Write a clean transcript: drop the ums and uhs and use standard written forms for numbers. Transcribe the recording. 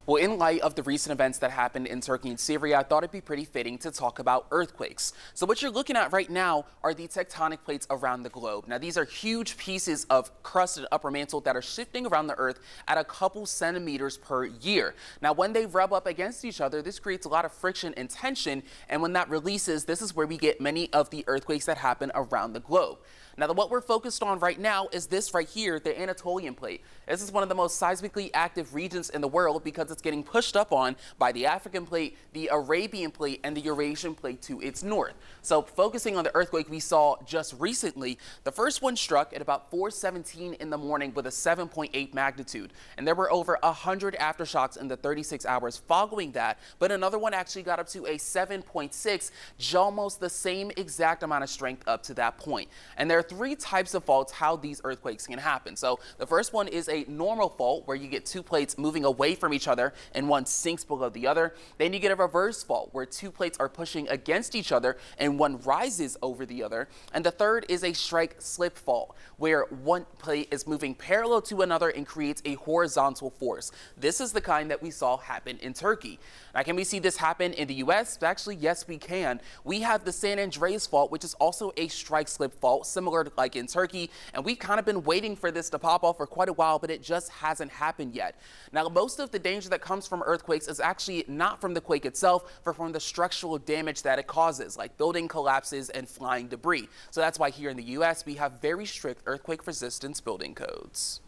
Well, in light of the recent events that happened in Turkey and Syria, I thought it'd be pretty fitting to talk about earthquakes. So what you're looking at right now are the tectonic plates around the globe. Now, these are huge pieces of crusted upper mantle that are shifting around the earth at a couple centimeters per year. Now, when they rub up against each other, this creates a lot of friction and tension. And when that releases, this is where we get many of the earthquakes that happen around the globe. Now, what we're focused on right now is this right here, the Anatolian plate. This is one of the most seismically active regions in the world because it's getting pushed up on by the African plate, the Arabian plate, and the Eurasian plate to its north. So focusing on the earthquake we saw just recently, the first one struck at about 4:17 in the morning with a 7.8 magnitude. And there were over 100 aftershocks in the 36 hours following that. But another one actually got up to a 7.6, almost the same exact amount of strength up to that point. And there are three types of faults how these earthquakes can happen. So the first one is a normal fault where you get two plates moving away from each other and one sinks below the other. Then you get a reverse fault where two plates are pushing against each other and one rises over the other. And the third is a strike slip fault where one plate is moving parallel to another and creates a horizontal force. This is the kind that we saw happen in Turkey. Now, can we see this happen in the U.S.? Actually, yes, we can. We have the San Andreas fault, which is also a strike slip fault, similar to like in Turkey, and we've kind of been waiting for this to pop off for quite a while, but it just hasn't happened yet. Now, most of the danger that comes from earthquakes is actually not from the quake itself, but from the structural damage that it causes, like building collapses and flying debris. So that's why here in the U.S. we have very strict earthquake resistance building codes.